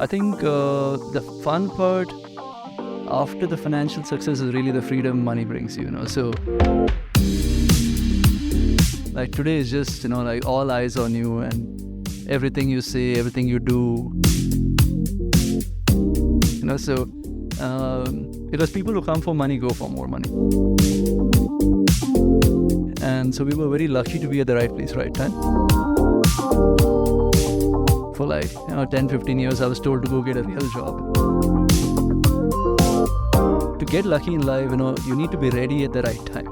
I think the fun part after the financial success is really the freedom money brings you, So, like today is just, like all eyes on you and everything you say, everything you do. So because people who come for money go for more money. And so we were very lucky to be at the right place, right time. For like 10, 15 years, I was told to go get a real job. To get lucky in life, you need to be ready at the right time.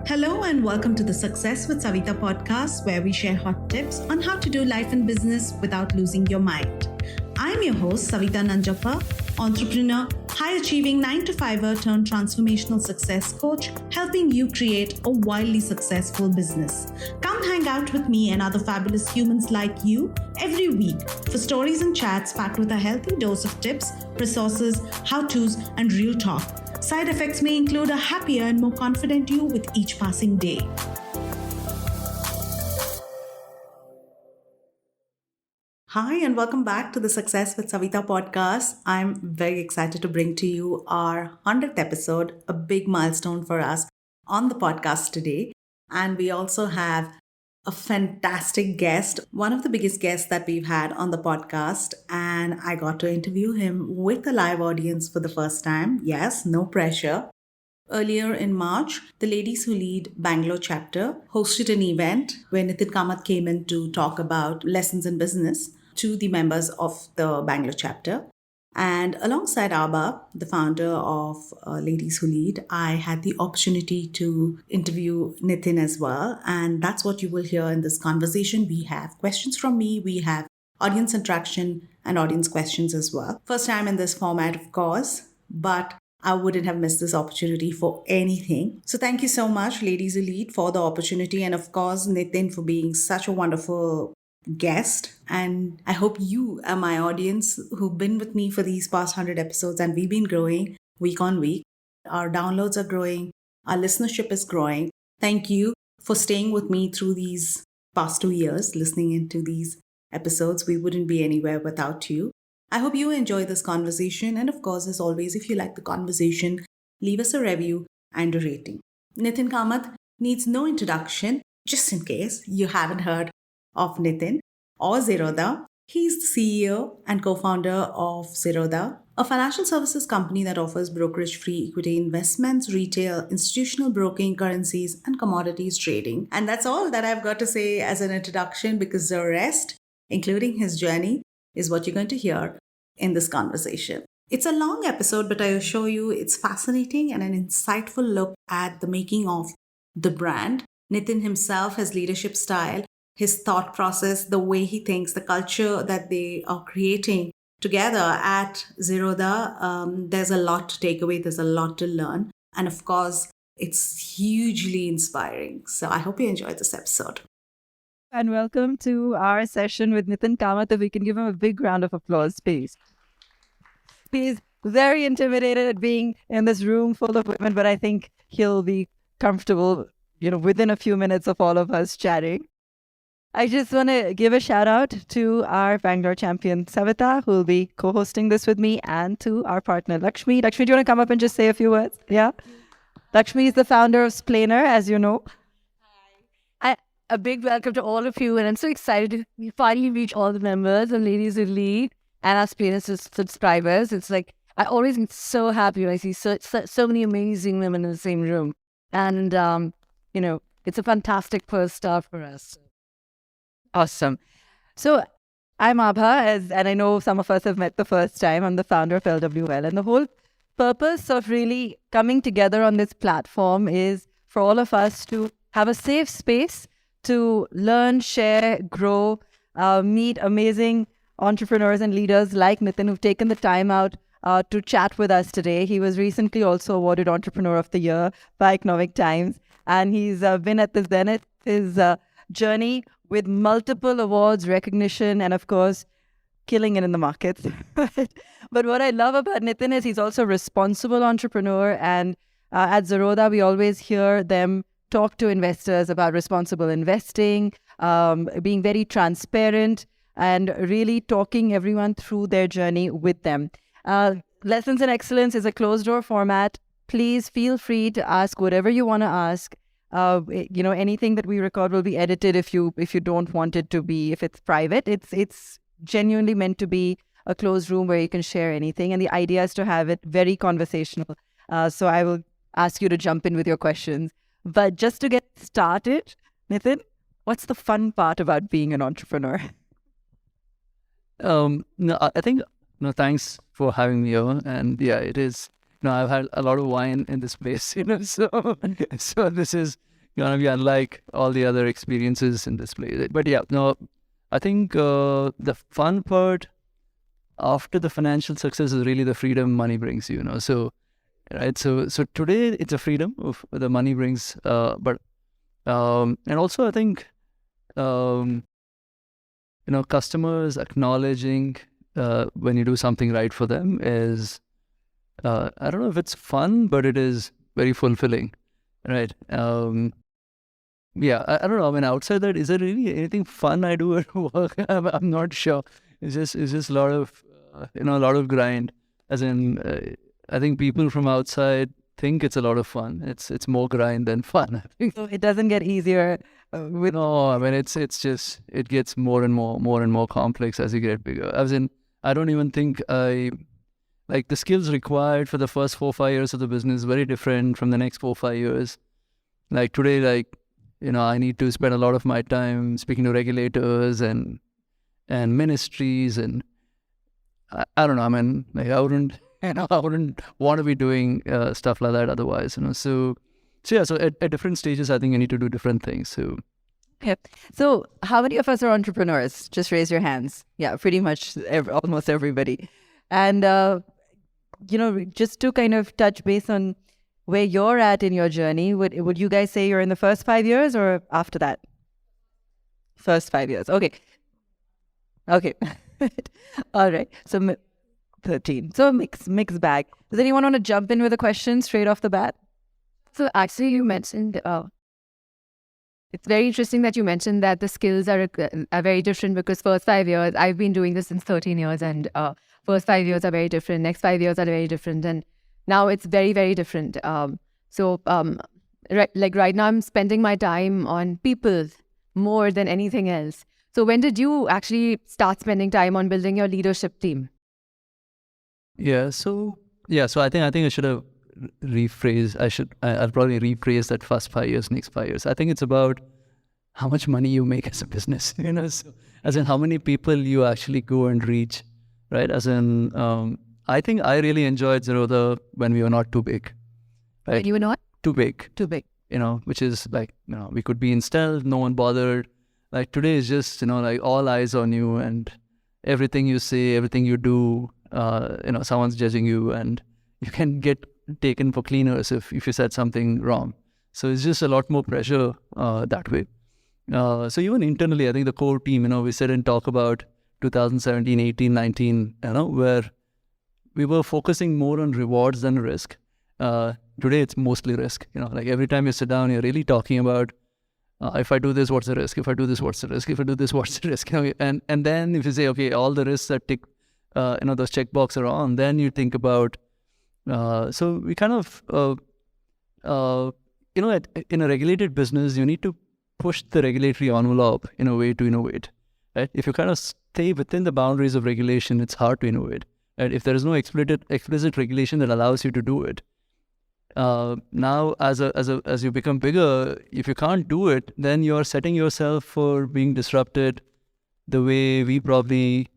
Hello and welcome to the Success with Savita podcast, where we share hot tips on how to do life and business without losing your mind. I'm your host, Savita Nanjappa, entrepreneur, high-achieving 9-to-5er turned transformational success coach, helping you create a wildly successful business. Come hang out with me and other fabulous humans like you every week for stories and chats packed with a healthy dose of tips, resources, how-tos, and real talk. Side effects may include a happier and more confident you with each passing day. Hi, and welcome back to the Success with Savita podcast. I'm very excited to bring to you our 100th episode, a big milestone for us on the podcast today. And we also have a fantastic guest, one of the biggest guests that we've had on the podcast. And I got to interview him with a live audience for the first time. Yes, no pressure. Earlier in March, the Ladies Who Lead Bangalore chapter hosted an event where Nithin Kamath came in to talk about lessons in business to the members of the Bangalore chapter. And alongside Aabha, the founder of Ladies Who Lead, I had the opportunity to interview Nithin as well. And that's what you will hear in this conversation. We have questions from me, we have audience interaction and audience questions as well. First time in this format, of course, but I wouldn't have missed this opportunity for anything. So thank you so much, Ladies Who Lead, for the opportunity. And of course, Nithin, for being such a wonderful guest. And I hope you are my audience who've been with me for these past 100 episodes, and we've been growing week on week. Our downloads are growing. Our listenership is growing. Thank you for staying with me through these past 2 years, listening into these episodes. We wouldn't be anywhere without you. I hope you enjoy this conversation. And of course, as always, if you like the conversation, leave us a review and a rating. Nithin Kamath needs no introduction, just in case you haven't heard of Nithin or Zerodha. He's the CEO and co-founder of Zerodha, a financial services company that offers brokerage-free equity investments, retail, institutional broking, currencies, and commodities trading. And that's all that I've got to say as an introduction, because the rest, including his journey, is what you're going to hear in this conversation. It's a long episode, but I assure you it's fascinating and an insightful look at the making of the brand, Nithin himself, his leadership style, his thought process, the way he thinks, the culture that they are creating together at Zerodha. There's a lot to take away. There's a lot to learn. And of course, it's hugely inspiring. So I hope you enjoyed this episode. And welcome to our session with Nithin Kamath. If we can give him a big round of applause, please. He's very intimidated at being in this room full of women, but I think he'll be comfortable, within a few minutes of all of us chatting. I just want to give a shout out to our Bangalore champion, Savita, who will be co-hosting this with me, and to our partner, Lakshmi. Lakshmi, do you want to come up and just say a few words? Yeah? Lakshmi is the founder of Splainer, as you know. A big welcome to all of you, and I'm so excited to finally reach all the members and Ladies Who Lead and our Splainer subscribers. It's like, I always get so happy when I see so many amazing women in the same room. And, it's a fantastic first start for us. Awesome. So I'm Aabha, and I know some of us have met the first time. I'm the founder of LWL, and the whole purpose of really coming together on this platform is for all of us to have a safe space to learn, share, grow, meet amazing entrepreneurs and leaders like Nithin, who've taken the time out to chat with us today. He was recently also awarded Entrepreneur of the Year by Economic Times, and he's been at the zenith his journey with multiple awards, recognition, and of course, killing it in the markets. But what I love about Nithin is he's also a responsible entrepreneur, and at Zerodha, we always hear them talk to investors about responsible investing, being very transparent, and really talking everyone through their journey with them. Lessons in Excellence is a closed door format. Please feel free to ask whatever you want to ask. Anything that we record will be edited if you don't want it to be, if it's private. It's genuinely meant to be a closed room where you can share anything. And the idea is to have it very conversational. So I will ask you to jump in with your questions. But just to get started, Nithin, what's the fun part about being an entrepreneur? I think, thanks for having me here. And yeah, it is, I've had a lot of wine in this place, so this is going to be unlike all the other experiences in this place. But yeah, I think the fun part after the financial success is really the freedom money brings you, So, right. So today it's a freedom of the money brings, but and also I think, customers acknowledging when you do something right for them is, I don't know if it's fun, but it is very fulfilling, right? Yeah, I don't know. I mean, outside that, is there really anything fun I do at work? I'm not sure. It's just a lot of, a lot of grind. As in, I think people from outside think it's a lot of fun. It's more grind than fun. I think. So it doesn't get easier with. No, I mean, it's just, it gets more and more complex as you get bigger. As in, I don't even think like the skills required for the first 4 or 5 years of the business very different from the next 4 or 5 years. Like today, I need to spend a lot of my time speaking to regulators and ministries, and I don't know. I mean, I wouldn't want to be doing stuff like that otherwise. So yeah. So at different stages, I think you need to do different things. So. Okay. So how many of us are entrepreneurs? Just raise your hands. Yeah, pretty much almost everybody. And just to kind of touch base on where you're at in your journey, would you guys say you're in the first 5 years or after that? First 5 years. Okay. All right. So 13. So mixed bag. Does anyone want to jump in with a question straight off the bat? So actually you mentioned, it's very interesting that you mentioned that the skills are very different, because first 5 years, I've been doing this since 13 years, and first 5 years are very different. Next 5 years are very different. And now it's very, very different. Right now I'm spending my time on people more than anything else. So when did you actually start spending time on building your leadership team? Yeah. So I think I should have rephrased. I'll probably rephrase that first 5 years, next 5 years. I think it's about how much money you make as a business, so, as in how many people you actually go and reach, right? As in, I think I really enjoyed Zerodha when we were not too big, right? When you were not? Too big. Too big. Which is like, we could be in stealth, no one bothered. Like today is just, like all eyes on you, and everything you say, everything you do, someone's judging you, and you can get taken for cleaners if you said something wrong. So it's just a lot more pressure that way. So even internally, I think the core team, we sit and talk about 2017, 18, 19, where we were focusing more on rewards than risk. Today, it's mostly risk. Like every time you sit down, you're really talking about, if I do this, what's the risk? If I do this, what's the risk? If I do this, what's the risk? And then if you say, okay, all the risks that tick, those checkboxes are on, then you think about, so we kind of, in a regulated business, you need to push the regulatory envelope in a way to innovate, right? If you kind of stay within the boundaries of regulation, it's hard to innovate, right? If there is no explicit regulation that allows you to do it, now as you become bigger, if you can't do it, then you're setting yourself for being disrupted the way we probably,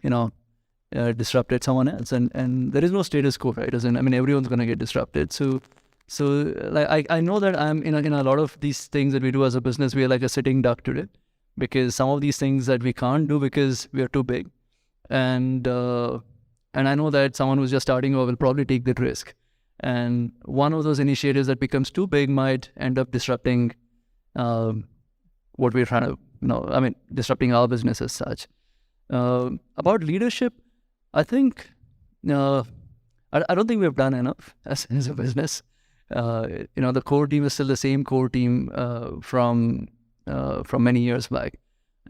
disrupted someone else, and there is no status quo, right? Everyone's going to get disrupted. So like I know that I'm in a lot of these things that we do as a business, we are like a sitting duck today, because some of these things that we can't do because we are too big, and I know that someone who's just starting over will probably take that risk, and one of those initiatives that becomes too big might end up disrupting what we're trying to, disrupting our business as such. About leadership, I think I don't think we've done enough as a business. The core team is still the same core team from many years back.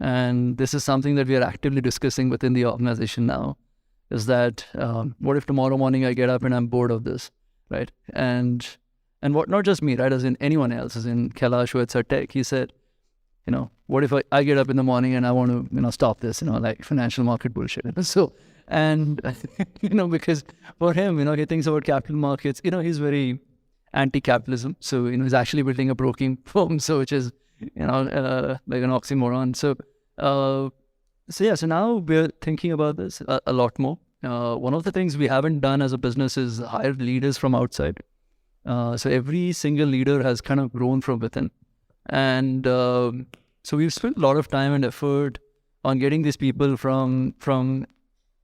And this is something that we are actively discussing within the organization now, is that what if tomorrow morning I get up and I'm bored of this, right? And what, not just me, right, as in anyone else, as in Kailash, who at Tech, he said, what if I get up in the morning and I want to, stop this, like financial market bullshit. So, and, because for him, he thinks about capital markets, he's very anti-capitalism. So, he's actually building a broking firm, so which is, like an oxymoron. So, so now we're thinking about this a lot more. One of the things we haven't done as a business is hire leaders from outside. So every single leader has kind of grown from within. And so we've spent a lot of time and effort on getting these people from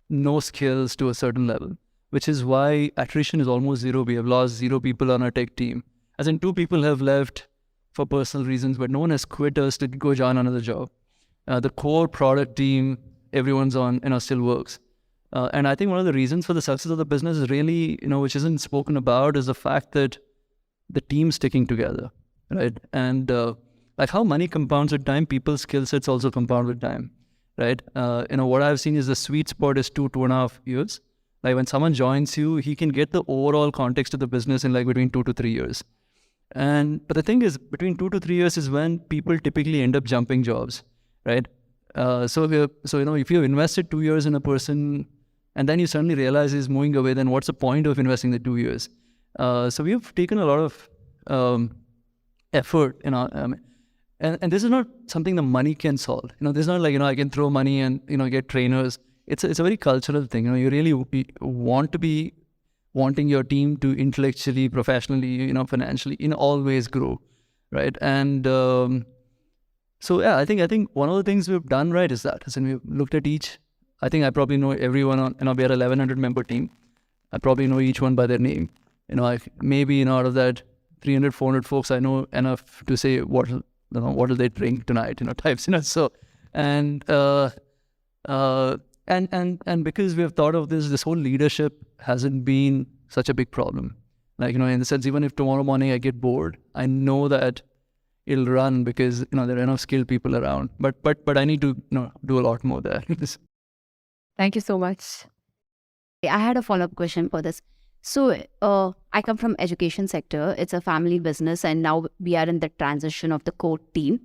no skills to a certain level, which is why attrition is almost zero. We have lost 0 people on our tech team. As in 2 people have left for personal reasons, but no one has quit us to go join another job. The core product team, everyone's on, still works. And I think one of the reasons for the success of the business is really, which isn't spoken about, is the fact that the team's sticking together, right? And like how money compounds with time, people's skill sets also compound with time, right? What I've seen is the sweet spot is 2.5 years. Like when someone joins you, he can get the overall context of the business in like between 2 to 3 years. But the thing is, between 2 to 3 years is when people typically end up jumping jobs, right? So if you've invested 2 years in a person and then you suddenly realize he's moving away, then what's the point of investing the 2 years? So we have taken a lot of effort, and this is not something the money can solve. This is not like, I can throw money and, get trainers. It's a very cultural thing. You really want to be wanting your team to intellectually, professionally, financially, always grow, right? And so yeah, I think one of the things we've done right is that, we've looked at each. I think I probably know everyone on, we are a 1,100 member team. I probably know each one by their name. Maybe out of that 300, 400 folks, I know enough to say what will they drink tonight, types, So, and because we have thought of this whole leadership hasn't been such a big problem. Like, in the sense, even if tomorrow morning I get bored, I know that it'll run because, there are enough skilled people around. But I need to, do a lot more there. Thank you so much. I had a follow-up question for this. So I come from education sector. It's a family business, and now we are in the transition of the core team.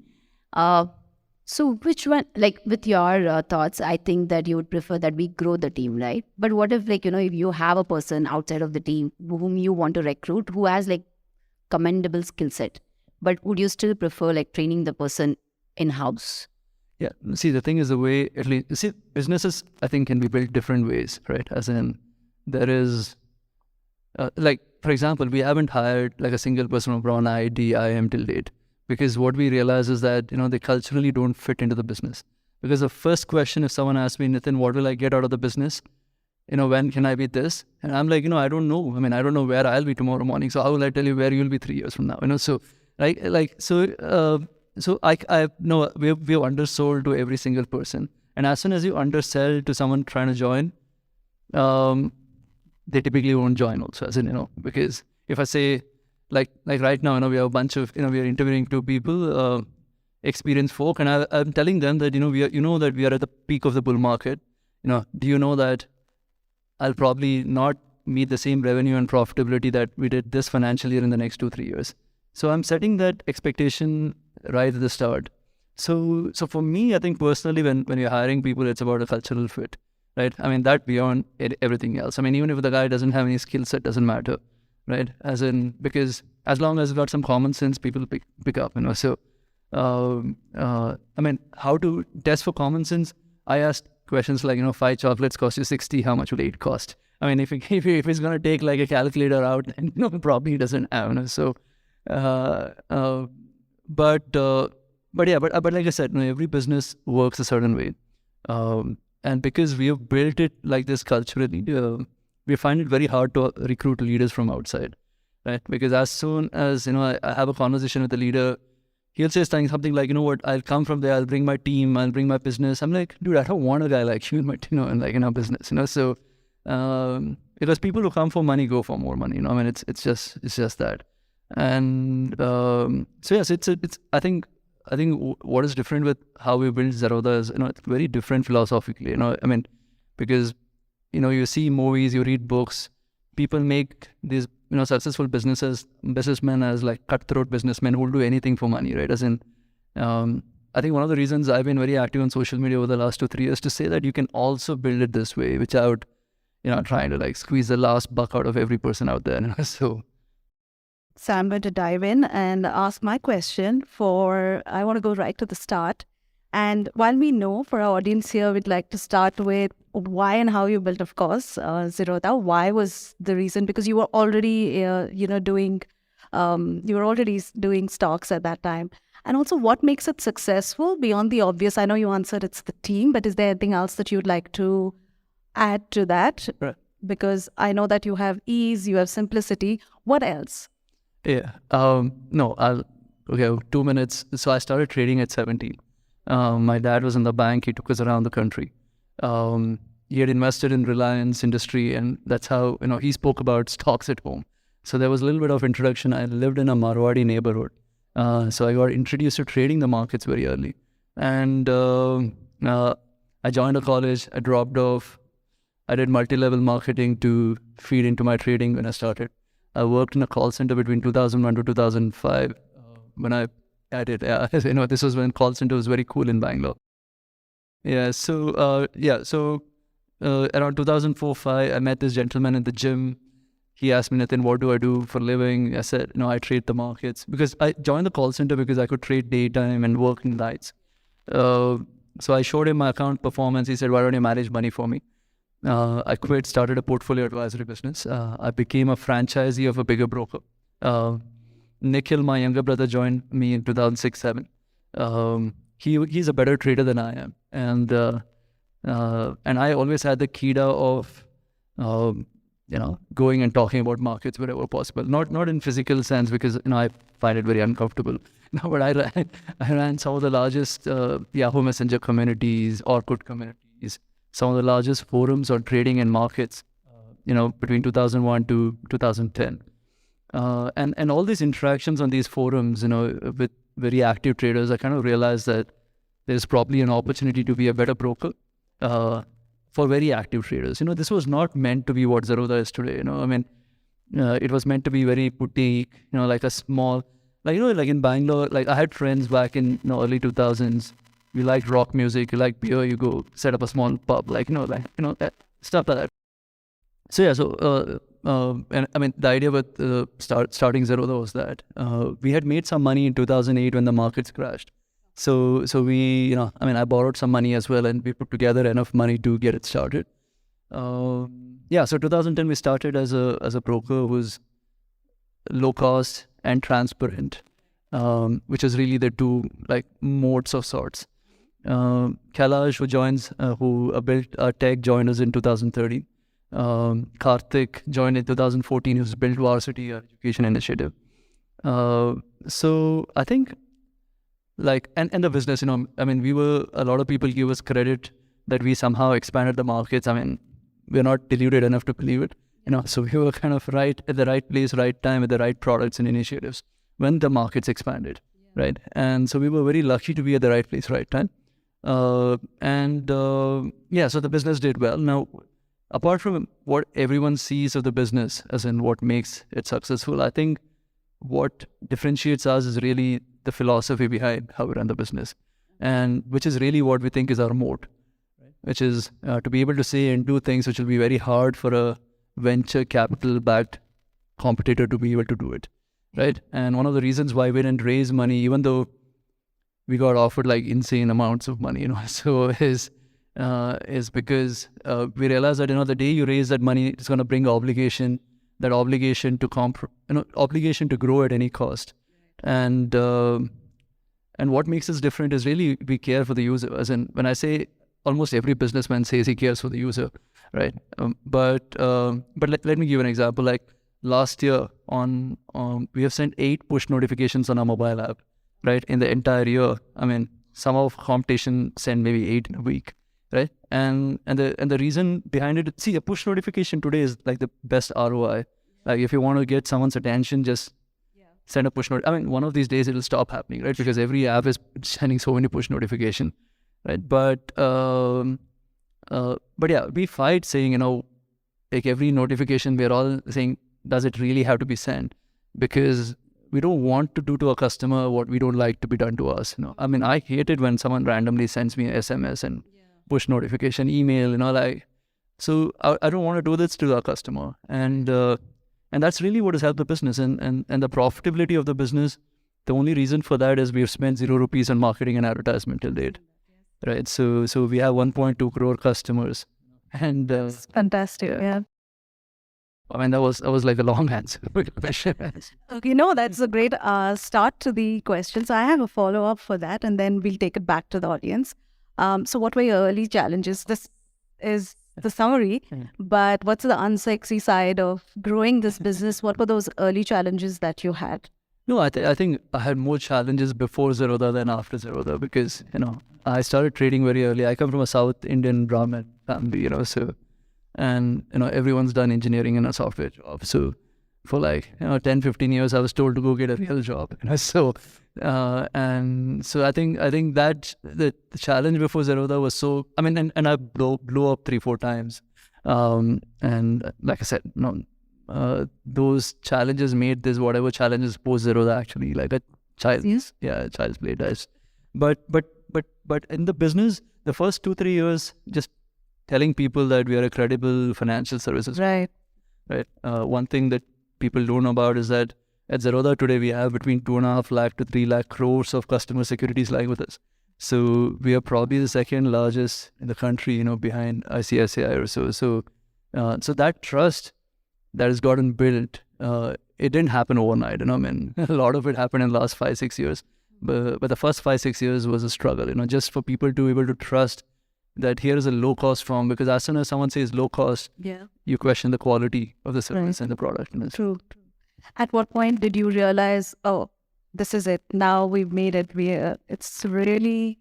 So which one, like with your thoughts, I think that you would prefer that we grow the team, right? But what if if you have a person outside of the team whom you want to recruit who has commendable skill set, but would you still prefer training the person in-house? Yeah. See, the thing is the way, at least, businesses, I think, can be built different ways, right? As in, there is, for example, we haven't hired a single person from IT, IIM till date, because what we realize is that, they culturally don't fit into the business. Because the first question, if someone asks me, Nithin, what will I get out of the business? When can I be this? And I'm like, I don't know. I don't know where I'll be tomorrow morning. So how will I tell you where you'll be 3 years from now? So, so I know we've undersold to every single person. And as soon as you undersell to someone trying to join, they typically won't join also, as in, because if I say, like right now, we have a bunch of, we are interviewing 2 people, experienced folk, and I'm telling them that, that we are at the peak of the bull market. Do you know that I'll probably not meet the same revenue and profitability that we did this financial year in the next 2-3 years? So I'm setting that expectation right at the start. So for me, I think personally, when you're hiring people, it's about a cultural fit, right? That beyond everything else. Even if the guy doesn't have any skill set, doesn't matter, right? Because as long as you've got some common sense, people pick up, So, how to test for common sense? I asked questions like, 5 chocolates cost you 60, how much will 8 cost? If it's going to take a calculator out, then probably he doesn't have, So, but like I said, every business works a certain way. And because we have built it like this culturally, we find it very hard to recruit leaders from outside, right? Because as soon as, I have a conversation with the leader, he'll say something like, I'll come from there, I'll bring my team, I'll bring my business. I'm like, dude, I don't want a guy like you in my, in our business, So, because people who come for money go for more money, it's just that. And so yes, it's I think what is different with how we build Zerodha is, it's very different philosophically. I mean, because you see movies, you read books, people make these successful businessmen as like cutthroat businessmen who will do anything for money, right? As in, I think one of the reasons I've been very active on social media over the last 2-3 years to say that you can also build it this way without trying to like squeeze the last buck out of every person out there. So I'm going to dive in and ask my question I want to go right to the start. And while we know for our audience here, we'd like to start with why and how you built, of course, Zerodha. Why was the reason? Because you were already, doing stocks at that time. And also, what makes it successful beyond the obvious? I know you answered it's the team, but is there anything else that you'd like to add to that? Right. Because I know that you have ease, you have simplicity. What else? Yeah. No, 2 minutes. So I started trading at 17. My dad was in the bank. He took us around the country. He had invested in Reliance industry, and that's how, he spoke about stocks at home. So there was a little bit of introduction. I lived in a Marwadi neighborhood. So I got introduced to trading the markets very early. And I joined a college. I dropped off. I did multi-level marketing to feed into my trading when I started. I worked in a call center between 2001 to 2005 when I did. This was when call center was very cool in Bangalore. Yeah, so around 2004-05, I met this gentleman in the gym. He asked me, Nithin, what do I do for a living? I said, I trade the markets. Because I joined the call center because I could trade daytime and work in nights. So I showed him my account performance. He said, why don't you manage money for me? I quit, started a portfolio advisory business. I became a franchisee of a bigger broker. Nikhil, my younger brother, joined me in 2006-07. He's a better trader than I am. And I always had the kida of, going and talking about markets wherever possible. Not in physical sense, because, I find it very uncomfortable. But I ran some of the largest Yahoo Messenger communities, Orkut communities, some of the largest forums on trading and markets, between 2001 to 2010. And all these interactions on these forums, with very active traders, I kind of realized that there's probably an opportunity to be a better broker for very active traders. This was not meant to be what Zerodha is today. It was meant to be very boutique, like a small, like in Bangalore, like I had friends back in early 2000s. You like rock music, you like beer, you go set up a small pub, stuff like that. So yeah, and the idea with starting Zerodha was that we had made some money in 2008 when the markets crashed. So we, I borrowed some money as well, and we put together enough money to get it started. So 2010 we started as a broker who's low cost and transparent, which is really the two modes of sorts. Kailash, who built tech, joined us in 2013. Karthik joined in 2014, who's built Varsity, our education initiative. So I think and the business, a lot of people give us credit that we somehow expanded the markets. We're not deluded enough to believe it, so we were kind of right at the right place, right time, with the right products and initiatives when the markets expanded, right? And so we were very lucky to be at the right place, right time. So the business did well. Now, apart from what everyone sees of the business, as in what makes it successful, I think what differentiates us is really the philosophy behind how we run the business, and which is really what we think is our moat, which is to be able to say and do things which will be very hard for a venture capital-backed competitor to be able to do it, right? And one of the reasons why we didn't raise money, even though we got offered insane amounts of money, so is because we realized that the day you raise that money, it's going to bring obligation to grow at any cost. And what makes us different is really we care for the user. As in, when I say, almost every businessman says he cares for the user, right? But let me give an example. Like last year, we have sent 8 push notifications on our mobile app, right? In the entire year, some of competition send maybe 8 in a week, right? And the reason behind it, see, a push notification today is the best ROI. If you want to get someone's attention, just send a push note. I mean, one of these days it'll stop happening, right? Because every app is sending so many push notification, right? But yeah, we fight saying, like every notification, we're all saying, does it really have to be sent? Because we don't want to do to a customer what we don't like to be done to us. I mean, I hate it when someone randomly sends me an SMS and push notification, email, so I don't want to do this to our customer. And that's really what has helped the business and the profitability of the business. The only reason for that is we've spent 0 rupees on marketing and advertisement till date, right? So we have 1.2 crore customers, and Fantastic. Yeah. I mean, that was like a long answer. Okay, no, that's a great start to the questions. I have a follow-up for that, and then we'll take it back to the audience. So what were your early challenges? This is the summary, but what's the unsexy side of growing this business? What were those early challenges that you had? No, I think I had more challenges before Zerodha than after Zerodha because, I started trading very early. I come from a South Indian Brahmin family, so, and, everyone's done engineering in a software job. So for 10, 15 years, I was told to go get a real job, so, and so I think that the challenge before Zerodha was so, I mean, and I blew up 3-4 times. And like I said, those challenges made this whatever challenges post Zerodha actually like a child's play does. But in the business, the first 2-3 years, just telling people that we are a credible financial services. Right. One thing that people don't know about is that at Zerodha today, we have between 2.5 lakh to 3 lakh crores of customer securities lying with us. So we are probably the second largest in the country, behind ICICI or so. So that trust that has gotten built, it didn't happen overnight. I mean, a lot of it happened in the last 5-6 years. But the first 5-6 years was a struggle, just for people to be able to trust that here is a low-cost firm, because as soon as someone says low-cost, you question the quality of the service and the product. True. At what point did you realize, oh, this is it, now we've made it, it's really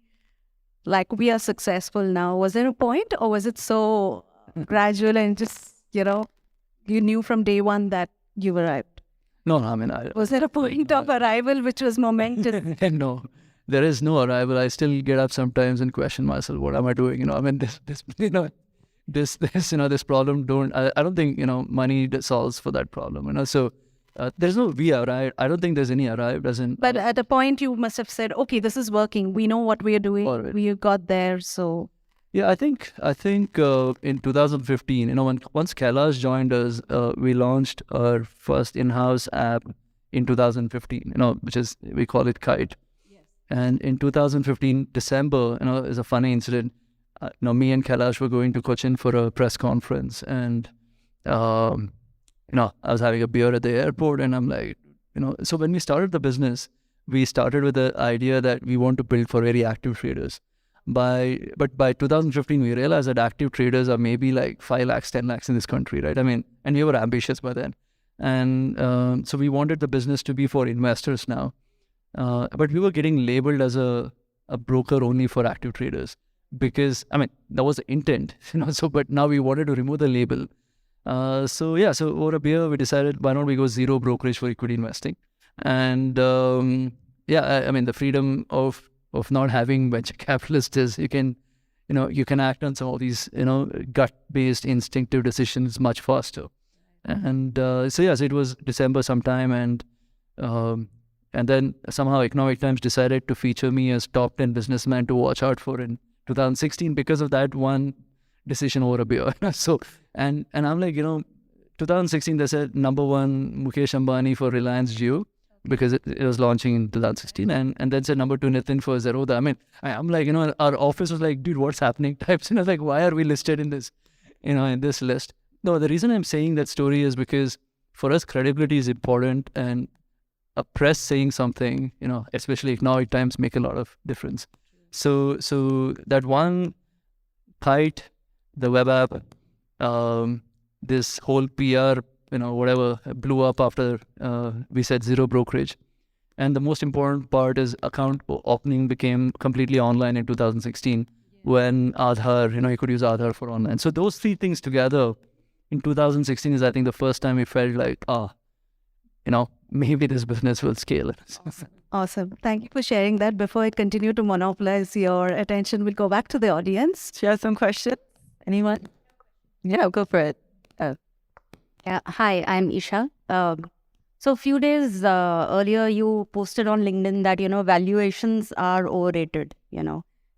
like we are successful now? Was there a point, or was it so gradual and just, you knew from day one that you arrived? No, I mean, was there a point of arrival which was momentous? No, there is no arrival. I still get up sometimes and question myself, what am I doing? I mean, this problem I don't think, money solves for that problem, so there's no we arrived. I don't think there's any arrived as in. But at a point you must have said, okay, this is working. We know what we are doing. Right. We got there. So yeah, I think in 2015, once Kailash joined us, we launched our first in-house app in 2015, which is, we call it Kite. Yes. And in 2015, December, is a funny incident. Me and Kailash were going to Cochin for a press conference, and I was having a beer at the airport, and I'm like, so when we started the business, we started with the idea that we want to build for very active traders. But by 2015, we realized that active traders are maybe like 5 lakhs, 10 lakhs in this country, right? I mean, and we were ambitious by then. And so we wanted the business to be for investors now. But we were getting labeled as a broker only for active traders because, I mean, that was the intent, but now we wanted to remove the label. So over a beer, we decided, why don't we go zero brokerage for equity investing? And I mean, the freedom of not having venture capitalists is you can act on some of these, gut-based instinctive decisions much faster. And so it was December sometime, and then somehow Economic Times decided to feature me as top 10 businessman to watch out for in 2016 because of that one decision over a beer. So, and I'm like, 2016 they said number 1 Mukesh Ambani for Reliance Jio, because it was launching in 2016, and then said number 2 Nithin for Zerodha. I mean, I'm like, our office was like, dude, what's happening? Types, like, why are we listed in this, in this list? No, the reason I'm saying that story is because for us, credibility is important, and a press saying something, especially Economic Times, make a lot of difference. So that one Kite, the web app, this whole PR, whatever, blew up after we said zero brokerage. And the most important part is account opening became completely online in 2016 when Aadhaar, you could use Aadhaar for online. So those 3 things together in 2016 is, I think, the first time we felt like, maybe this business will scale. Awesome. Thank you for sharing that. Before I continue to monopolize your attention, we'll go back to the audience. Share some questions. Anyone? Yeah, go for it. Yeah. Hi, I'm Isha. So a few days earlier, you posted on LinkedIn that, valuations are overrated,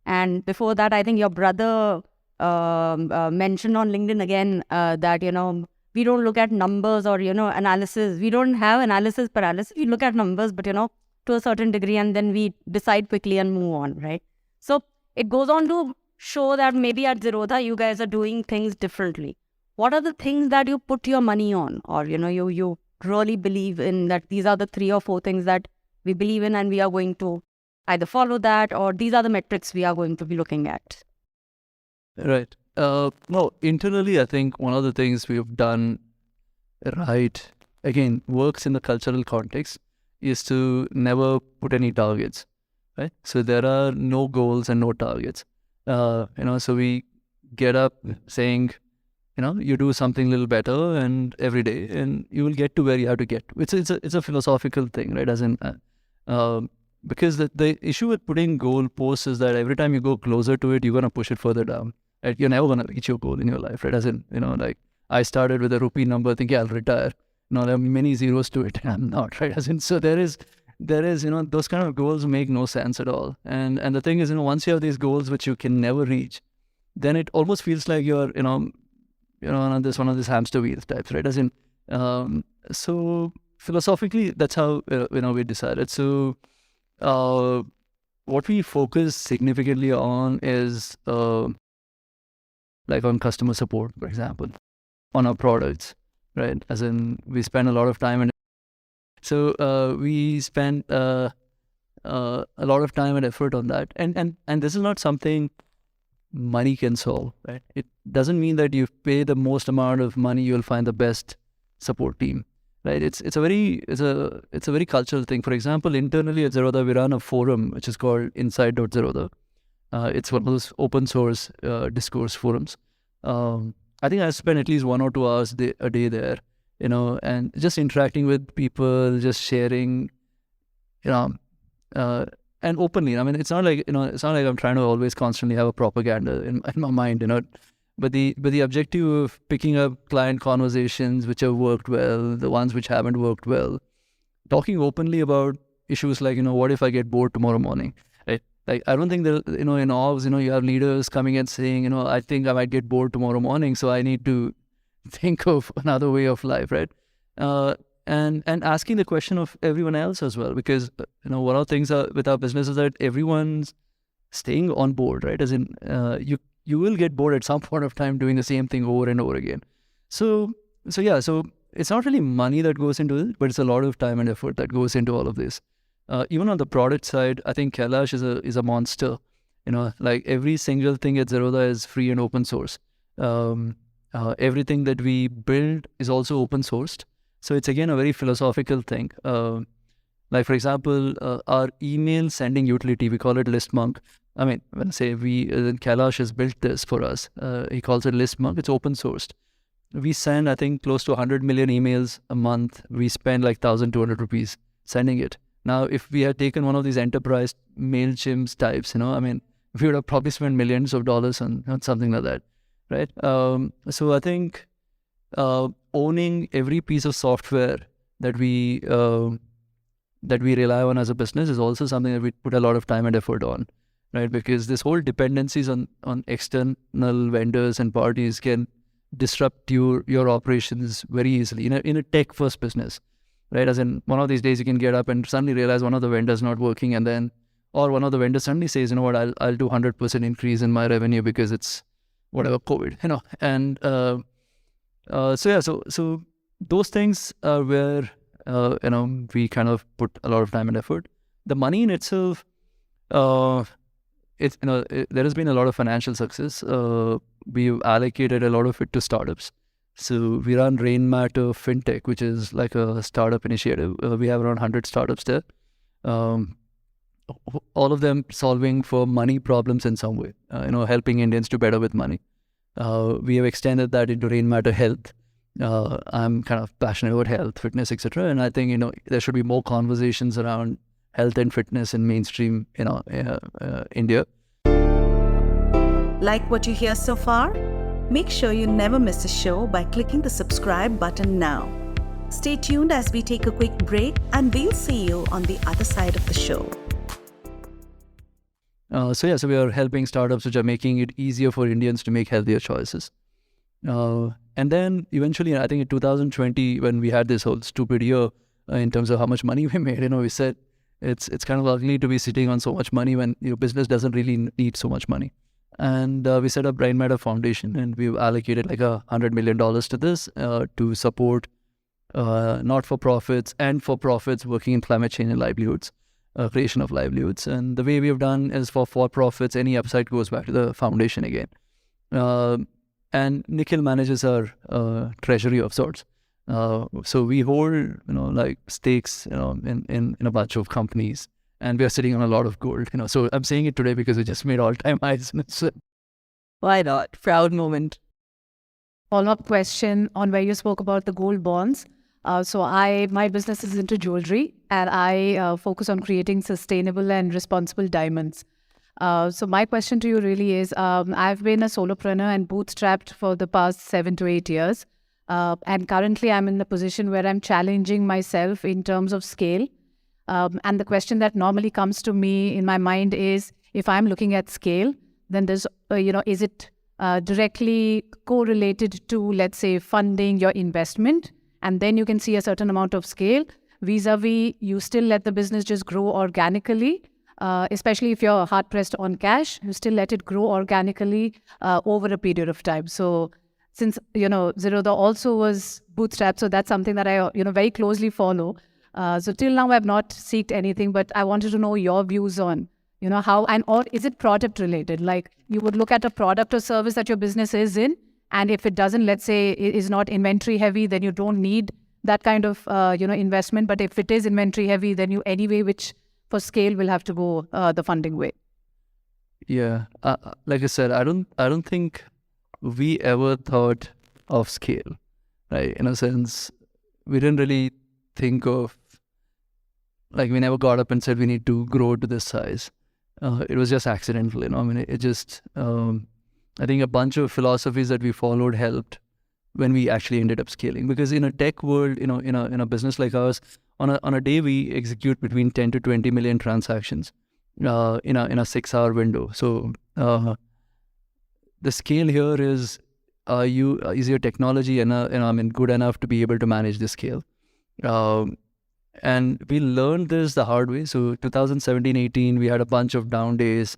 And before that, I think your brother mentioned on LinkedIn again that, we don't look at numbers or, analysis. We don't have analysis paralysis. We look at numbers, but, to a certain degree, and then we decide quickly and move on, right? So it goes on to show that maybe at Zerodha, you guys are doing things differently. What are the things that you put your money on, or, you really believe in, that these are the 3 or 4 things that we believe in and we are going to either follow that, or these are the metrics we are going to be looking at? Right. No, internally, I think one of the things we've done right, again, works in the cultural context, is to never put any targets, right? So there are no goals and no targets. So we get up saying, you do something a little better and every day, and you will get to where you have to get. It's a philosophical thing, right? As in, because the issue with putting goal posts is that every time you go closer to it, you're going to push it further down. Right? You're never going to reach your goal in your life, right? As in, like I started with a rupee number thinking I'll retire. There are many zeros to it, and I'm not, right? As in, so there is, those kind of goals make no sense at all. And the thing is, once you have these goals which you can never reach, then it almost feels like you're, on one of these hamster wheels types, right? As in, so philosophically, that's how, we decided. So, what we focus significantly on is, like on customer support, for example, on our products, right? As in, we spend a lot of time, and so we spend a lot of time and effort on that. And this is not something money can solve, right? It doesn't mean that you pay the most amount of money, you'll find the best support team, right? It's a very cultural thing. For example, internally at Zerodha, we run a forum which is called inside.Zerodha. It's one of those open source discourse forums. I think I spend at least 1 or 2 hours a day there, and just interacting with people, just sharing, and openly. I mean, it's not like I'm trying to always constantly have a propaganda in my mind, But the objective of picking up client conversations which have worked well, the ones which haven't worked well, talking openly about issues like, what if I get bored tomorrow morning, right? Like, I don't think that, in orgs, you have leaders coming and saying, I think I might get bored tomorrow morning, so I need to think of another way of life, right? And asking the question of everyone else as well, because, one of the things with our business is that everyone's staying on board, right? As in, you will get bored at some point of time doing the same thing over and over again. So it's not really money that goes into it, but it's a lot of time and effort that goes into all of this. Even on the product side, I think Kailash is a monster. Like every single thing at Zerodha is free and open source. Everything that we build is also open sourced. So it's again a very philosophical thing. Like for example, our email sending utility, we call it ListMonk. I mean, when I say Kailash has built this for us, he calls it ListMonk. It's open sourced. We send, I think, close to 100 million emails a month. We spend like 1,200 rupees sending it. Now, if we had taken one of these enterprise MailChimp's types, I mean, we would have probably spent millions of dollars on something like that, right? So I think owning every piece of software that we rely on as a business is also something that we put a lot of time and effort on, right? Because this whole dependencies on external vendors and parties can disrupt your operations very easily in a tech-first business, right? As in, one of these days you can get up and suddenly realize one of the vendors not working, and then, or one of the vendors suddenly says, you know what, I'll do 100% increase in my revenue because it's whatever COVID, and so those things are where we kind of put a lot of time and effort. The money in itself, there has been a lot of financial success. We've allocated a lot of it to startups. So we run Rainmatter FinTech, which is like a startup initiative. We have around 100 startups there. All of them solving for money problems in some way, helping Indians do better with money. We have extended that into Rainmatter Health, I'm kind of passionate about health, fitness, etc. And I think there should be more conversations around health and fitness in mainstream India. Like what you hear so far? Make sure you never miss a show by clicking the subscribe button now. Stay tuned as we take a quick break, and we'll see you on the other side of the show. So we are helping startups which are making it easier for Indians to make healthier choices. And then eventually, I think in 2020, when we had this whole stupid year in terms of how much money we made, we said it's kind of ugly to be sitting on so much money when your business doesn't really need so much money. And we set up Brain Matter Foundation, and we've allocated like $100 million to this to support not-for-profits and for-profits working in climate change and livelihoods, creation of livelihoods. And the way we have done is for-profits, any upside goes back to the foundation again. And Nikhil manages our treasury of sorts. So we hold, like stakes, in a bunch of companies, and we are sitting on a lot of gold. So I'm saying it today because we just made all-time highs. Why not? Proud moment. Follow-up question on where you spoke about the gold bonds. So my business is into jewelry, and I focus on creating sustainable and responsible diamonds. So my question to you really is, I've been a solopreneur and bootstrapped for the past 7 to 8 years. And currently I'm in the position where I'm challenging myself in terms of scale. And the question that normally comes to me in my mind is, if I'm looking at scale, then there's, is it directly correlated to, let's say, funding your investment? And then you can see a certain amount of scale, vis-a-vis you still let the business just grow organically, especially if you're hard-pressed on cash, you still let it grow organically over a period of time. So since, Zerodha also was bootstrapped, so that's something that I, very closely follow. So till now, I've not seeked anything, but I wanted to know your views on, how, or is it product related? Like you would look at a product or service that your business is in, and if it doesn't, let's say, it is not inventory heavy, then you don't need that kind of, investment. But if it is inventory heavy, then you anyway, which for scale will have to go the funding way. Yeah, like I said, I don't think we ever thought of scale, right? In a sense, we didn't really think of, like, we never got up and said we need to grow to this size. It was just accidental, it just, I think a bunch of philosophies that we followed helped when we actually ended up scaling. Because in a tech world, in a business like ours, on a day we execute between 10 to 20 million transactions in a 6-hour window. So the scale here is, is your technology good enough to be able to manage the scale? And we learned this the hard way. So 2017-18, we had a bunch of down days.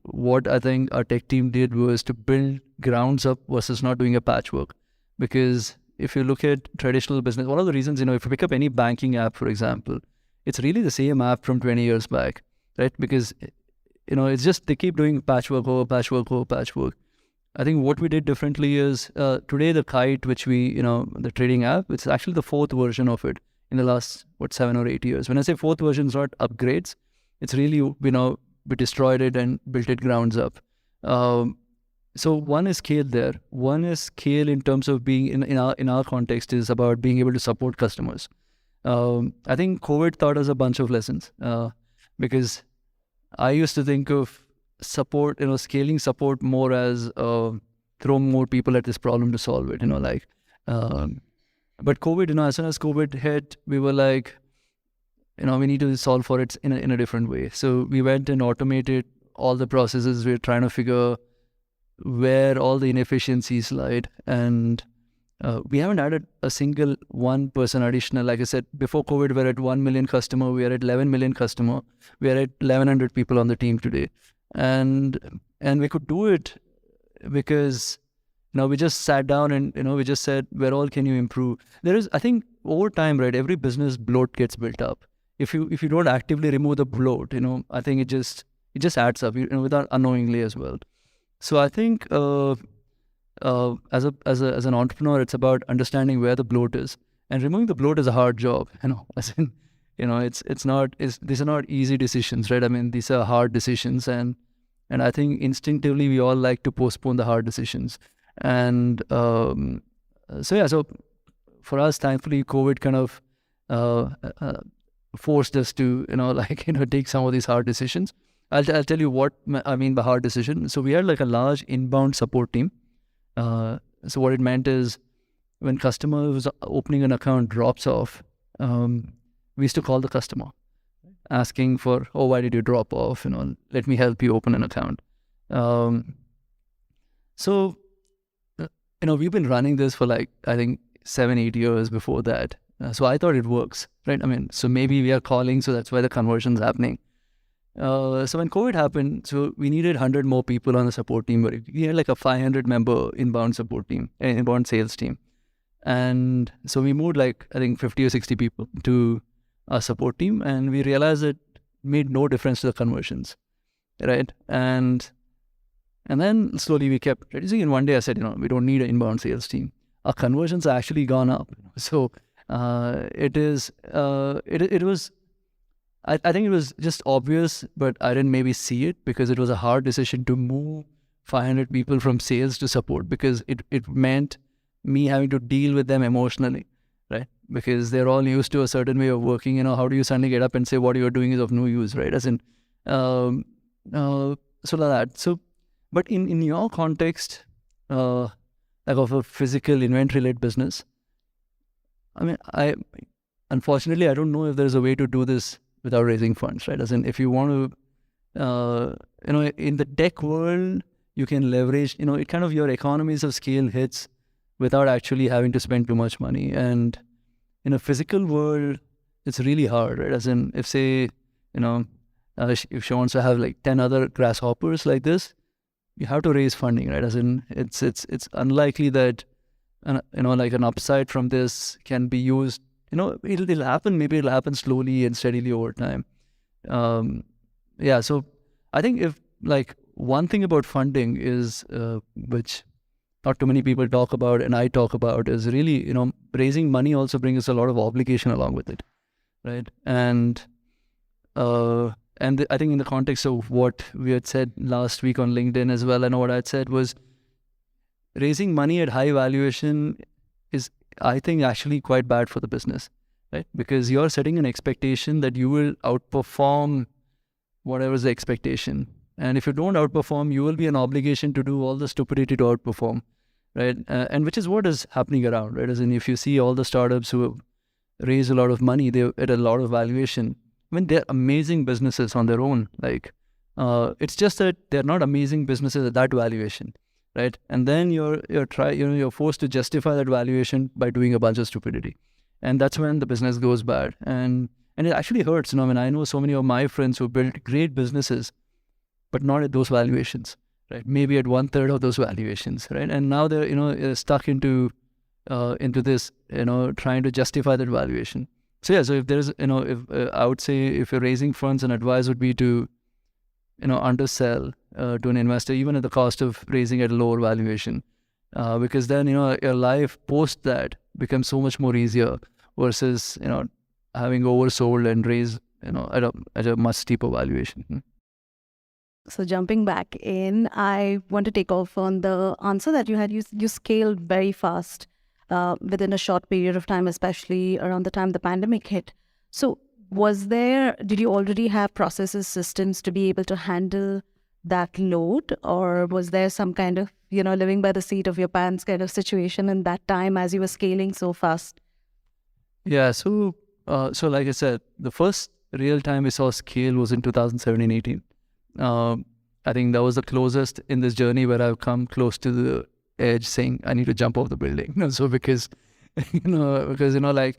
What I think our tech team did was to build grounds up versus not doing a patchwork. Because if you look at traditional business, one of the reasons, if you pick up any banking app, for example, it's really the same app from 20 years back, right? Because, it's just they keep doing patchwork over patchwork over patchwork. I think what we did differently is today the Kite, which we, the trading app, it's actually the 4th version of it in the last, 7 or 8 years. When I say 4th version, it's not upgrades. It's really, we destroyed it and built it grounds up. So one is scale there. One is scale in terms of being, in our context, is about being able to support customers. I think COVID taught us a bunch of lessons because I used to think of support, scaling support more as throw more people at this problem to solve it, but COVID, as soon as COVID hit, we were like, we need to solve for it in a different way. So we went and automated all the processes. We're trying to figure where all the inefficiencies lied, and we haven't added a single 1% additional. Like I said, before COVID, we're at 1 million customer. We are at 11 million customer. We are at 1,100 people on the team today. And we could do it because, we just sat down and, we just said, where all can you improve? There is, I think, over time, right, every business bloat gets built up. If you don't actively remove the bloat, I think it just adds up, without unknowingly as well. So I think as an entrepreneur, it's about understanding where the bloat is, and removing the bloat is a hard job. As in, these are not easy decisions, right? I mean, these are hard decisions, and I think instinctively we all like to postpone the hard decisions. And so for us, thankfully, COVID kind of forced us to, take some of these hard decisions. I'll tell you what I mean by hard decision. So we had like a large inbound support team. So what it meant is when customer was opening an account drops off, we used to call the customer asking for, oh, why did you drop off? Let me help you open an account. So we've been running this for like, I think 7-8 years before that. So I thought it works, right? So maybe we are calling, so that's why the conversion's happening. So when COVID happened, so we needed 100 more people on the support team. We had like a 500-member inbound support team, inbound sales team. And so we moved like, I think 50 or 60 people to our support team, and we realized it made no difference to the conversions, right? And then slowly we kept reducing. And one day I said, we don't need an inbound sales team. Our conversions have actually gone up. So it was, I think it was just obvious, but I didn't maybe see it because it was a hard decision to move 500 people from sales to support, because it meant me having to deal with them emotionally, right? Because they're all used to a certain way of working. How do you suddenly get up and say what you're doing is of no use, right? As in, so like that. So, but in your context, like of a physical inventory-led business, unfortunately, I don't know if there's a way to do this without raising funds, right? As in, if you want to, in the tech world, you can leverage, it kind of your economies of scale hits without actually having to spend too much money. And in a physical world, it's really hard, right? As in, if say, if she wants to have like 10 other grasshoppers like this, you have to raise funding, right? As in, it's unlikely that, like an upside from this can be used. It'll happen. Maybe it'll happen slowly and steadily over time. So I think if like one thing about funding is, which not too many people talk about and I talk about, is really, raising money also brings a lot of obligation along with it, right? And I think in the context of what we had said last week on LinkedIn as well, and what I had said was raising money at high valuation is, I think, actually quite bad for the business, right? Because you're setting an expectation that you will outperform whatever is the expectation. And if you don't outperform, you will be an obligation to do all the stupidity to outperform, right? And which is what is happening around, right? As in, if you see all the startups who raise a lot of money, they're at a lot of valuation. They're amazing businesses on their own. Like, it's just that they're not amazing businesses at that valuation, right? And then you're forced to justify that valuation by doing a bunch of stupidity, and that's when the business goes bad. And it actually hurts. I know so many of my friends who built great businesses, but not at those valuations, right? Maybe at 1/3 of those valuations, right? And now they're stuck into this, trying to justify that valuation. So if there's, if I would say, if you're raising funds, an advice would be to, undersell to an investor, even at the cost of raising at a lower valuation, because then, your life post that becomes so much more easier versus, having oversold and raised, at a much steeper valuation. So jumping back in, I want to take off on the answer that you had. You scaled very fast within a short period of time, especially around the time the pandemic hit. So did you already have processes, systems to be able to handle that load? Or was there some kind of, living by the seat of your pants kind of situation in that time as you were scaling so fast? Yeah, so like I said, the first real time we saw scale was in 2017-18. I think that was the closest in this journey where I've come close to the edge, saying I need to jump off the building. So because like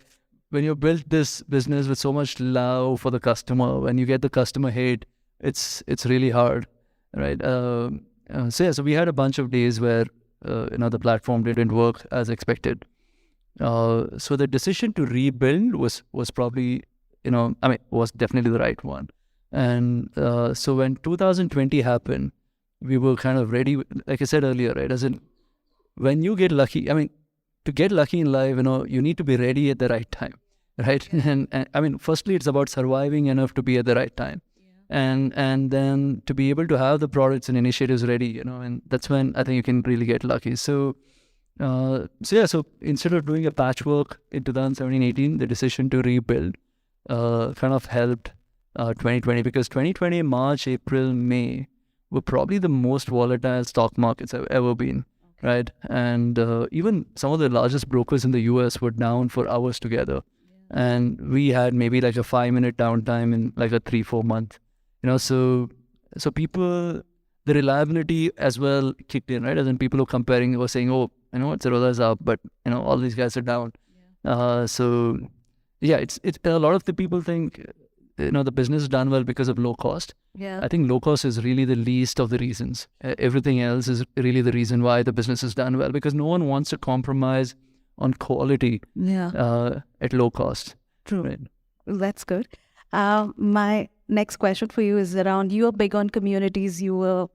when you build this business with so much love for the customer, when you get the customer hate, it's really hard, right? So we had a bunch of days where the platform didn't work as expected. So the decision to rebuild was probably, was definitely the right one. And so when 2020 happened, we were kind of ready, like I said earlier, right? As in, when you get lucky, to get lucky in life, you need to be ready at the right time, right? And firstly, it's about surviving enough to be at the right time. And then to be able to have the products and initiatives ready, and that's when I think you can really get lucky. So So instead of doing a patchwork in 2017-18, the decision to rebuild kind of helped 2020, because 2020, March, April, May were probably the most volatile stock markets have ever been, right? And even some of the largest brokers in the US were down for hours together. And we had maybe like a 5-minute downtime in like a 3-4 month, so people, the reliability as well kicked in, right? As in people who comparing were saying, oh, what, Zerodha is up, but all these guys are down. So yeah, it's a lot of the people think the business is done well because of low cost. Yeah. I think low cost is really the least of the reasons. Everything else is really the reason why the business is done well, because no one wants to compromise on quality at low cost. True. Right? That's good. My next question for you is around, you are big on communities. You were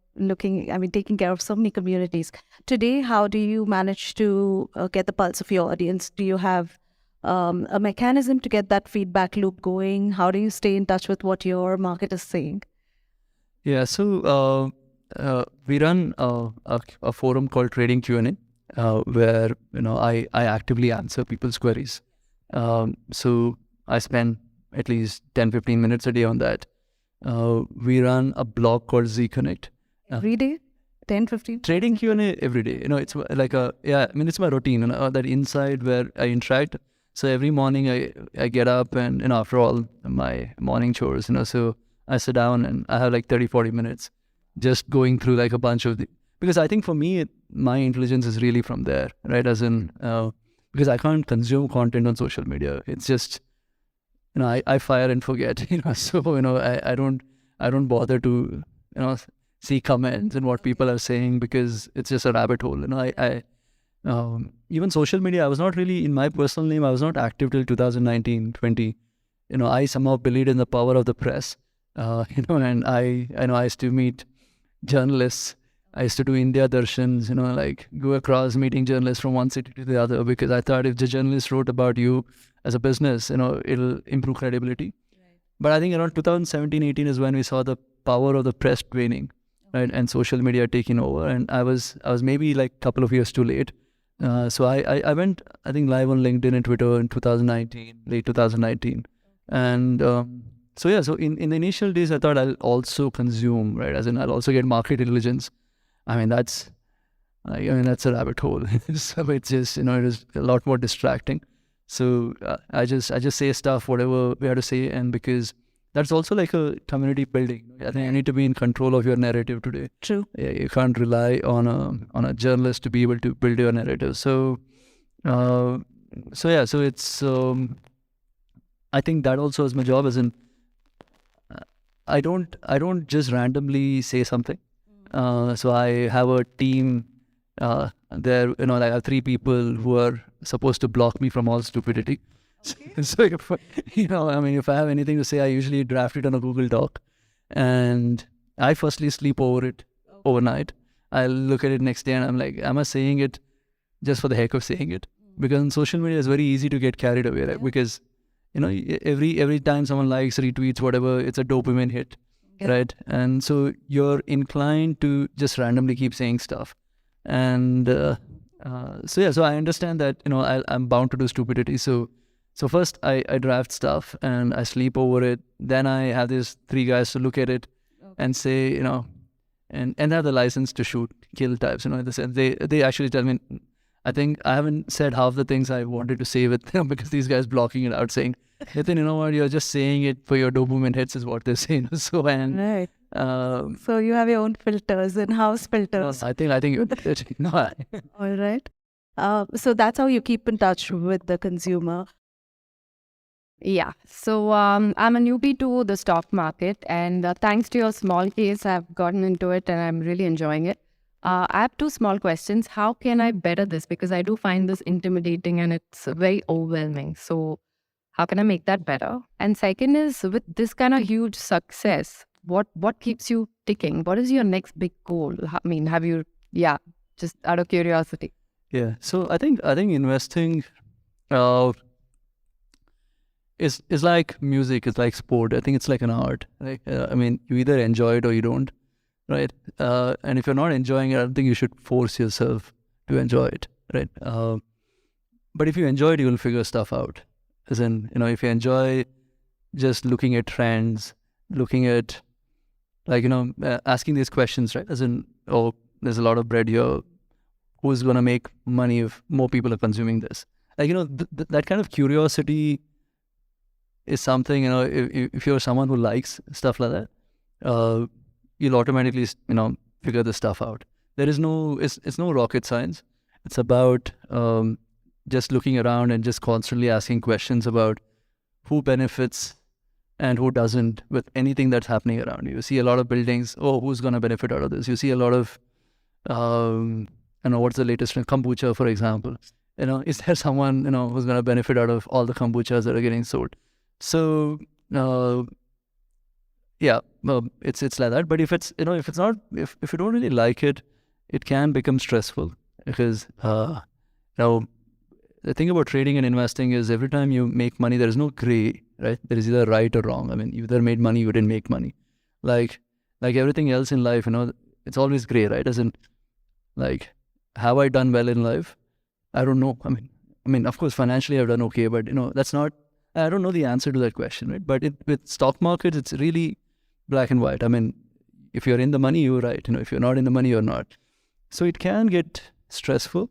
taking care of so many communities. Today, how do you manage to get the pulse of your audience? Do you have a mechanism to get that feedback loop going? How do you stay in touch with what your market is saying? Yeah, so we run a forum called Trading Q&A, where I actively answer people's queries. So I spend at least 10-15 minutes a day on that. We run a blog called Z Connect. Every day? 10, 15? Trading Q&A every day. It's like it's my routine, that inside where I interact. So every morning I get up and, after all my morning chores, so I sit down and I have like 30-40 minutes just going through like a bunch of because I think for me, my intelligence is really from there, right? As in, because I can't consume content on social media. It's just, I fire and forget, so, I don't bother to, see comments and what people are saying, because it's just a rabbit hole. Even social media, I was not really, in my personal name, I was not active till 2019-20. I somehow believed in the power of the press, and I used to meet journalists. I used to do India Darshans, like go across meeting journalists from one city to the other, because I thought if the journalist wrote about you as a business, it'll improve credibility. Right. But I think around 2017-18 is when we saw the power of the press waning, right, and social media taking over. And I was maybe like a couple of years too late. So I went, I think, live on LinkedIn and Twitter in 2019, late 2019. And so in the initial days, I thought I'll also consume, right, as in I'll also get market intelligence. That's a rabbit hole. So it's just, it is a lot more distracting. So I just say stuff, whatever we have to say. And because that's also like a community building. I think I need to be in control of your narrative today. True. Yeah, you can't rely on a journalist to be able to build your narrative. So it's, I think that also is my job, as in, I don't just randomly say something. So I have a team there, I have 3 people who are supposed to block me from all stupidity. Okay. So if I have anything to say, I usually draft it on a Google Doc, and I firstly sleep over it overnight. I'll look at it next day and I'm like, am I saying it just for the heck of saying it? Because on social media, it's very easy to get carried away, right? Because every time someone likes, retweets, whatever, it's a dopamine hit. Right? And so you're inclined to just randomly keep saying stuff. And so I understand that, I'm bound to do stupidity. So first I draft stuff and I sleep over it. Then I have these 3 guys to look at it and say, and have the license to shoot, kill types, in the sense they actually tell me, I think I haven't said half the things I wanted to say with them, because these guys blocking it out, saying, Nithin, you know what, you're just saying it for your dopamine hits, is what they're saying. So, and right. So you have your own filters, in-house filters. No, I think no. All right. So that's how you keep in touch with the consumer. Yeah. So I'm a newbie to the stock market, and thanks to your small case, I've gotten into it and I'm really enjoying it. I have 2 small questions. How can I better this? Because I do find this intimidating and it's very overwhelming. So how can I make that better? And second is, with this kind of huge success, what keeps you ticking? What is your next big goal? Have you, just out of curiosity. Yeah. So I think investing is like music. It's like sport. I think it's like an art. Right? You either enjoy it or you don't. Right. And if you're not enjoying it, I don't think you should force yourself to enjoy it. right? But if you enjoy it, you will figure stuff out. As in, if you enjoy just looking at trends, looking at, asking these questions, right? As in, oh, there's a lot of bread here. Who's going to make money if more people are consuming this? That kind of curiosity is something, if you're someone who likes stuff like that, you'll automatically, figure this stuff out. There is it's no rocket science. It's about just looking around and just constantly asking questions about who benefits and who doesn't with anything that's happening around you. You see a lot of buildings, who's going to benefit out of this? You see a lot of, what's the latest trend? Kombucha, for example. Is there someone, who's going to benefit out of all the kombuchas that are getting sold? So, it's like that. But if it's, if it's not, if you don't really like it, it can become stressful because, the thing about trading and investing is every time you make money, there is no gray, right? There is either right or wrong. I mean, you either made money, you didn't make money. Like everything else in life, it's always gray, right? As in, have I done well in life? I don't know. I mean, of course, financially I've done okay, but that's not. I don't know the answer to that question, right? But with stock markets, it's really black and white. I mean, if you're in the money, you're right. If you're not in the money, you're not. So it can get stressful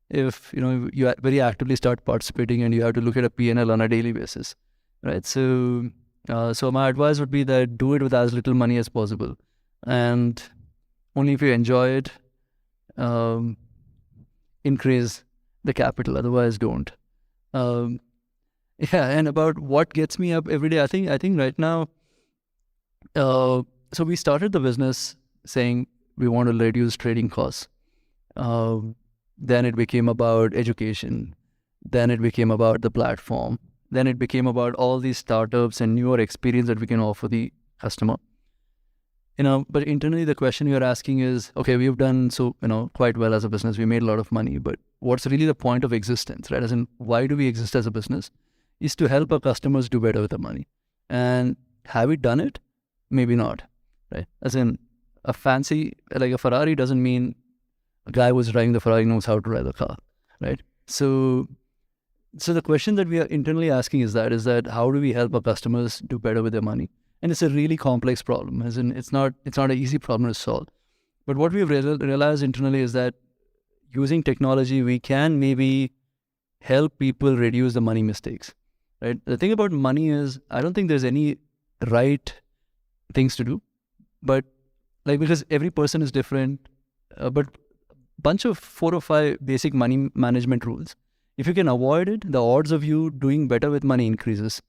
if you very actively start participating and you have to look at a P&L on a daily basis, right? So my advice would be that do it with as little money as possible, and only if you enjoy it, increase the capital. Otherwise, don't. And about what gets me up every day, I think right now. So we started the business saying we want to reduce trading costs. Then it became about education. Then it became about the platform. Then it became about all these startups and newer experience that we can offer the customer. But internally the question you're asking is, okay, we've done quite well as a business. We made a lot of money, but what's really the point of existence, right? As in, why do we exist as a business? Is to help our customers do better with the money. And have we done it? Maybe not, right? As in, a fancy, like a Ferrari doesn't mean a guy who's driving the Ferrari knows how to drive the car, right? So the question that we are internally asking is that how do we help our customers do better with their money? And it's a really complex problem, as in it's not an easy problem to solve. But what we've realized internally is that using technology, we can maybe help people reduce the money mistakes, right? The thing about money is, I don't think there's any right things to do, but because every person is different, but bunch of 4 or 5 basic money management rules. If you can avoid it, the odds of you doing better with money increases,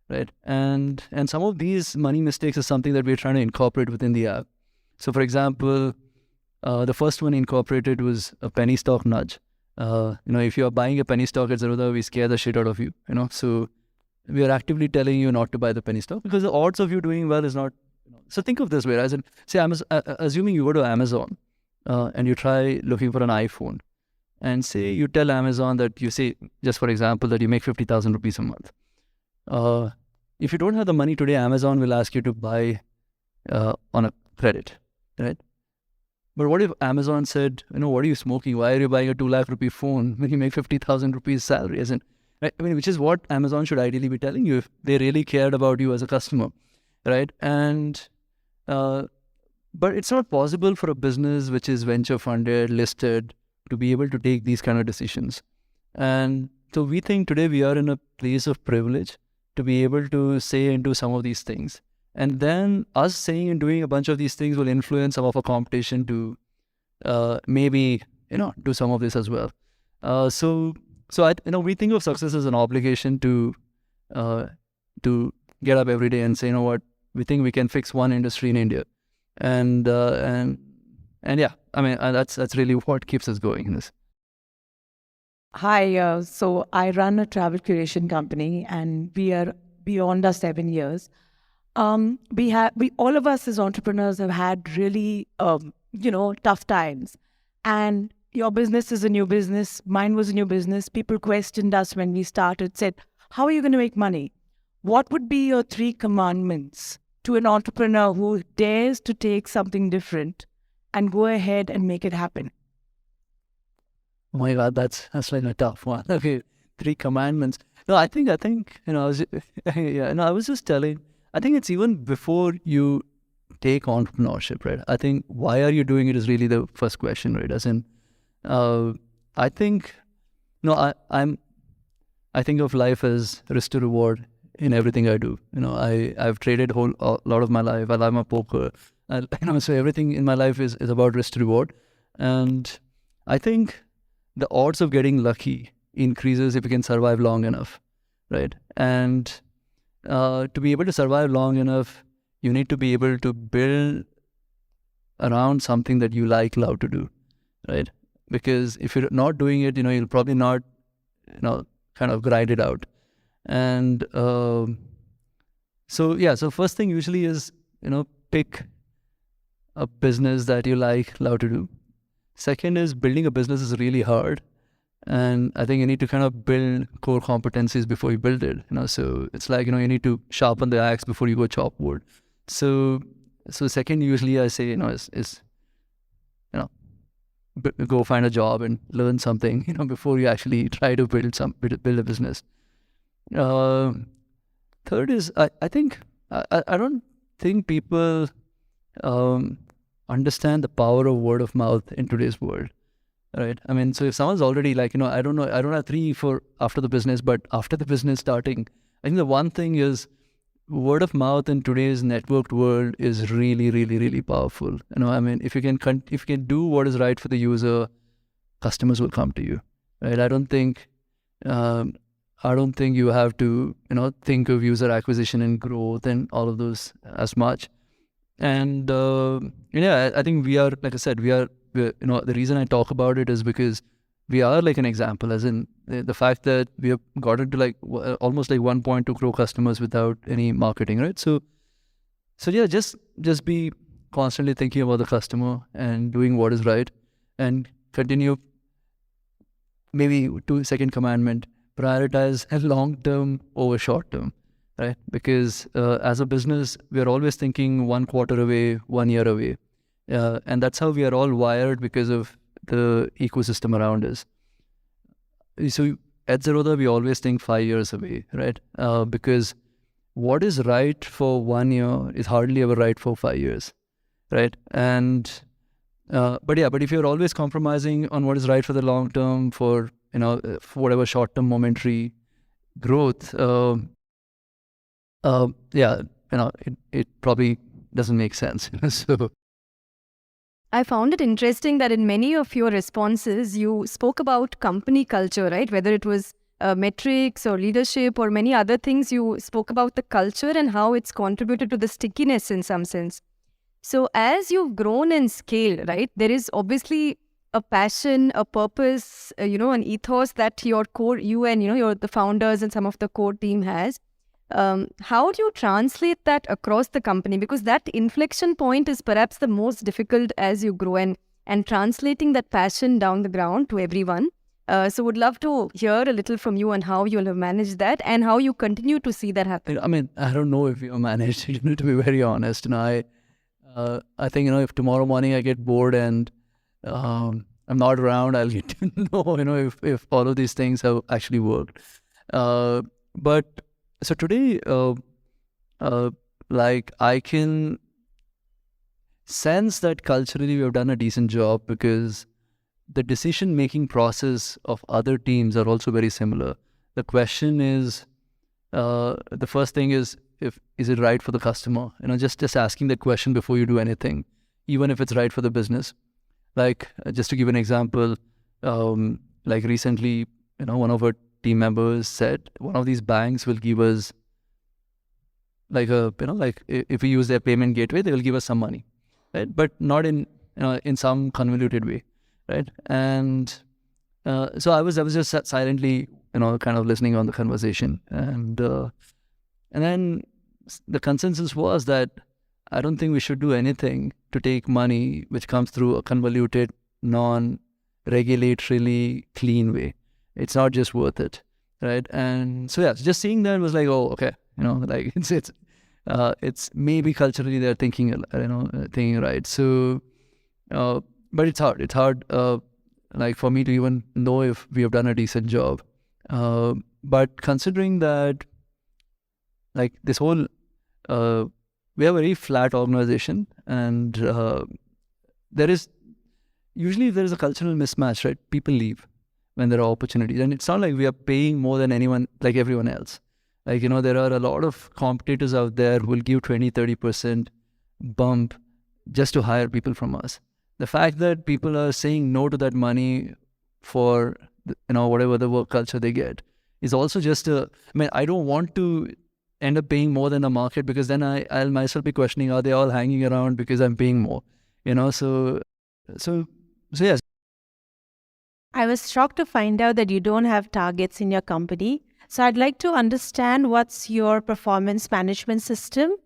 right? And some of these money mistakes is something that we're trying to incorporate within the app. So for example, the first one incorporated was a penny stock nudge. If you are buying a penny stock at Zerodha, we scare the shit out of you, so we are actively telling you not to buy the penny stock because the odds of you doing well is not. So think of this way, as in, say, assuming you go to Amazon, and you try looking for an iPhone, and say you tell Amazon that you say, just for example, that you make 50,000 rupees a month. If you don't have the money today, Amazon will ask you to buy on a credit, right? But what if Amazon said, what are you smoking? Why are you buying a 2 lakh rupee phone when you make 50,000 rupees salary? As in, right? Which is what Amazon should ideally be telling you if they really cared about you as a customer, right? And but it's not possible for a business which is venture funded, listed, to be able to take these kind of decisions. And so we think today we are in a place of privilege to be able to say and do some of these things. And then us saying and doing a bunch of these things will influence some of our competition to maybe, do some of this as well. So we think of success as an obligation to get up every day and say, what, we think we can fix one industry in India. And yeah, that's really what keeps us going in this. Hi, so I run a travel curation company, and we are beyond our 7 years. We all of us as entrepreneurs have had really, tough times. And your business is a new business. Mine was a new business. People questioned us when we started, said, how are you going to make money? What would be your 3 commandments to an entrepreneur who dares to take something different and go ahead and make it happen? Oh my God, that's like a tough one. Okay, 3 commandments. No, I think I was yeah, no, I was just telling. I think it's even before you take entrepreneurship, right? I think why are you doing it is really the first question, right? As in, I think no, I think of life as risk to reward in everything I do. I've traded a lot of my life. I love my poker. So everything in my life is about risk to reward, and I think the odds of getting lucky increases if you can survive long enough, right? And to be able to survive long enough, you need to be able to build around something that you love to do, right? Because if you're not doing it, you'll probably not, kind of grind it out. And so first thing usually is, pick a business that you love to do. Second is building a business is really hard. And I think you need to kind of build core competencies before you build it. So it's like, you need to sharpen the axe before you go chop wood. So second, usually I say, is go find a job and learn something, before you actually try to build a business. Third is, I think, I don't think people understand the power of word of mouth in today's world, right? I mean, so if someone's already like, I don't have 3 for after the business, but after the business starting, I think the one thing is word of mouth in today's networked world is really, really, really powerful. I mean, if you can do what is right for the user, customers will come to you, right? I don't think you have to, think of user acquisition and growth and all of those as much. And I think we are, like I said, we're the reason I talk about it is because we are like an example, as in the fact that we have gotten to like almost like 1.2 crore customers without any marketing, right? So yeah, just be constantly thinking about the customer and doing what is right, and continue. Maybe second commandment: prioritize long term over short term, right? Because as a business, we are always thinking 1 quarter away, 1 year away. And that's how we are all wired because of the ecosystem around us. So at Zerodha, we always think 5 years away, right? Because what is right for 1 year is hardly ever right for 5 years, right? And but if you're always compromising on what is right for the long term, for for whatever short term momentary growth, it probably doesn't make sense. So I found it interesting that in many of your responses, you spoke about company culture, right? Whether it was metrics or leadership or many other things, you spoke about the culture and how it's contributed to the stickiness in some sense. So as you've grown and scaled, right, there is obviously a passion, a purpose, an ethos that you and the founders and some of the core team has. How do you translate that across the company? Because that inflection point is perhaps the most difficult as you grow, and translating that passion down the ground to everyone. So would love to hear a little from you on how you'll have managed that and how you continue to see that happen. I mean, I don't know if you managed it, to be very honest. I think, if tomorrow morning I get bored and I'm not around, I'll get to know, if all of these things have actually worked. But so today, like I can sense that culturally we have done a decent job, because the decision-making process of other teams are also very similar. The question is, the first thing is it right for the customer? Just asking that question before you do anything, even if it's right for the business. Like, just to give an example, like recently, one of our team members said one of these banks will give us like if we use their payment gateway, they will give us some money, right? But not in some convoluted way, right? And so I was just silently kind of listening on the conversation, and then the consensus was that I don't think we should do anything to take money which comes through a convoluted, non-regulatorily clean way. It's not just worth it, right? And so yeah, just seeing that was like, oh, okay, like it's maybe culturally they're thinking right. So, but it's hard. like for me to even know if we have done a decent job. But considering that, like this whole, we have a very flat organization, and there is a cultural mismatch, right? People leave when there are opportunities, and it's not like we are paying more than anyone, like everyone else. Like, there are a lot of competitors out there who will give 20-30% bump just to hire people from us. The fact that people are saying no to that money for, whatever the work culture they get is also just I don't want to end up paying more than the market, because then I'll myself be questioning, are they all hanging around because I'm paying more? So yes. I was shocked to find out that you don't have targets in your company. So I'd like to understand what's your performance management system.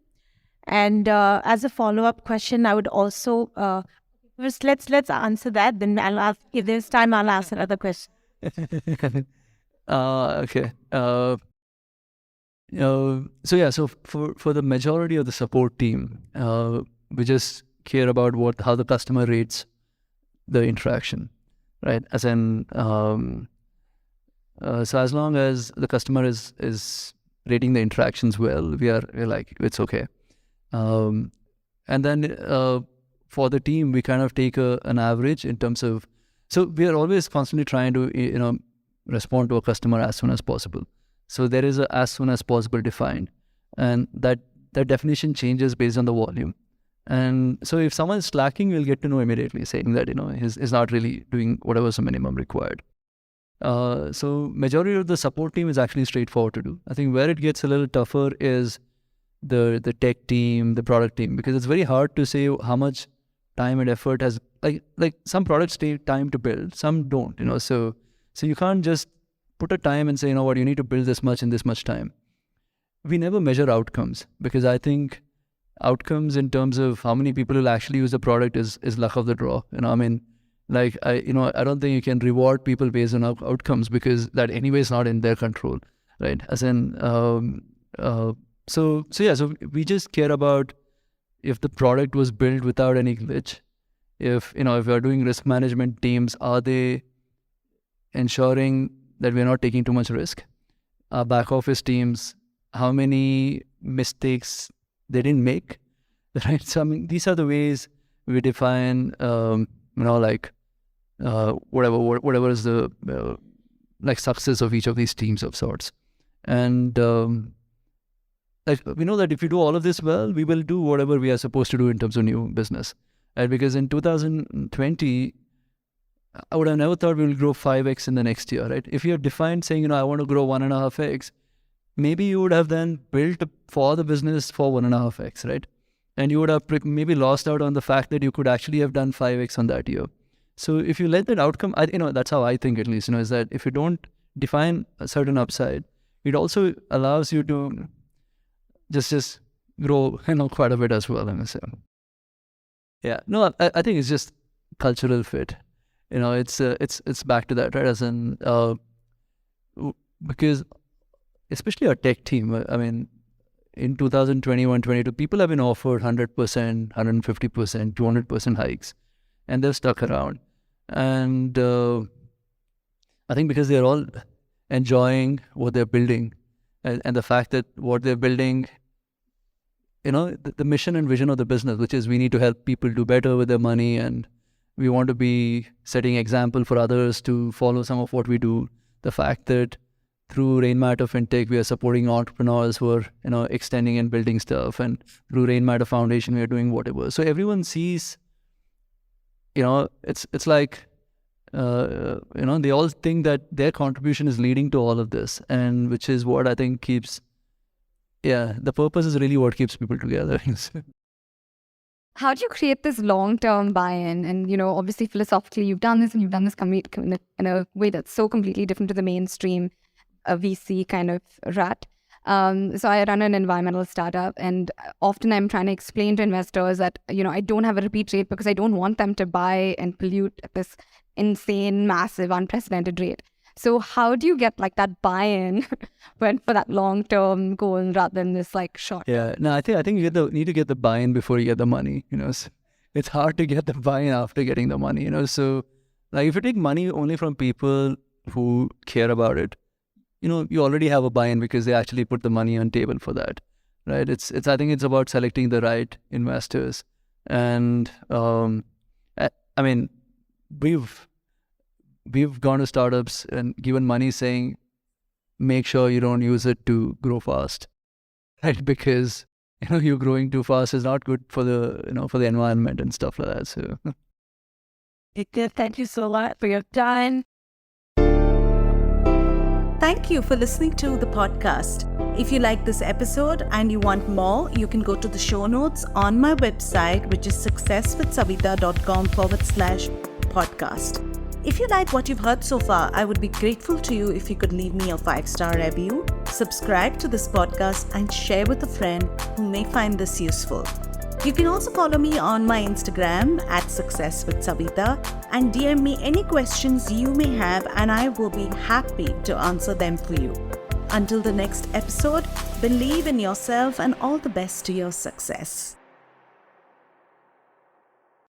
And as a follow-up question, I would also first let's answer that. Then I'll ask, if there's time, I'll ask another question. Okay. So for the majority of the support team, we just care about how the customer rates the interaction, right? As in, so as long as the customer is rating the interactions well, we're like, it's okay. And then for the team, we kind of take an average in terms of, so we are always constantly trying to respond to a customer as soon as possible. So there is a as soon as possible defined, and that definition changes based on the volume. And so if someone is slacking, we'll get to know immediately, saying that he's not really doing whatever's the minimum required. So majority of the support team is actually straightforward to do. I think where it gets a little tougher is the tech team, the product team, because it's very hard to say how much time and effort has, like some products take time to build, some don't, so you can't just put a time and say, you need to build this much in this much time. We never measure outcomes, because I think outcomes in terms of how many people will actually use the product is luck of the draw. I don't think you can reward people based on outcomes, because that anyway is not in their control, right? As in, so we just care about if the product was built without any glitch. If we are doing risk management teams, are they ensuring that we're not taking too much risk? Our back office teams, how many mistakes they didn't make, right? So these are the ways we define, whatever is the success of each of these teams of sorts. And we know that if we do all of this well, we will do whatever we are supposed to do in terms of new business. Right? Because in 2020, I would have never thought we will grow 5x in the next year, right? If you have defined saying, I want to grow 1.5x, maybe you would have then built for the business for 1.5x, right? And you would have maybe lost out on the fact that you could actually have done 5x on that year. So if you let that outcome, that's how I think at least, is that if you don't define a certain upside, it also allows you to just grow, quite a bit as well. Yeah, no, I think it's just cultural fit. It's back to that, right? As in, because especially our tech team, in 2021-22, people have been offered 100%, 150%, 200% hikes, and they're stuck around. And I think because they're all enjoying what they're building, and the fact that what they're building, the mission and vision of the business, which is we need to help people do better with their money, and we want to be setting example for others to follow some of what we do. The fact that through Rainmatter FinTech, we are supporting entrepreneurs who are, extending and building stuff. And through Rainmatter Foundation, we are doing whatever. So everyone sees, it's like, they all think that their contribution is leading to all of this. And which is what I think keeps, the purpose is really what keeps people together. How do you create this long-term buy-in? And, obviously, philosophically, you've done this and you've done this in a way that's so completely different to the mainstream a VC kind of rut. So I run an environmental startup, and often I'm trying to explain to investors that, I don't have a repeat rate because I don't want them to buy and pollute at this insane, massive, unprecedented rate. So how do you get that buy-in for that long-term goal rather than this short? Yeah, no, I think you need to get the buy-in before you get the money. It's hard to get the buy-in after getting the money. So Like if you take money only from people who care about it, you already have a buy-in because they actually put the money on table for that, right? It's I think it's about selecting the right investors. And I mean, we've gone to startups and given money saying, make sure you don't use it to grow fast, right? Because you're growing too fast is not good for the for the environment and stuff like that. So Thank you so much for your time. Thank you for listening to the podcast. If you like this episode and you want more, you can go to the show notes on my website, which is successwithsavita.com/podcast. If you like what you've heard so far, I would be grateful to you if you could leave me a 5-star review, subscribe to this podcast, and share with a friend who may find this useful. You can also follow me on my Instagram @successwithsavita and DM me any questions you may have, and I will be happy to answer them for you. Until the next episode, believe in yourself and all the best to your success.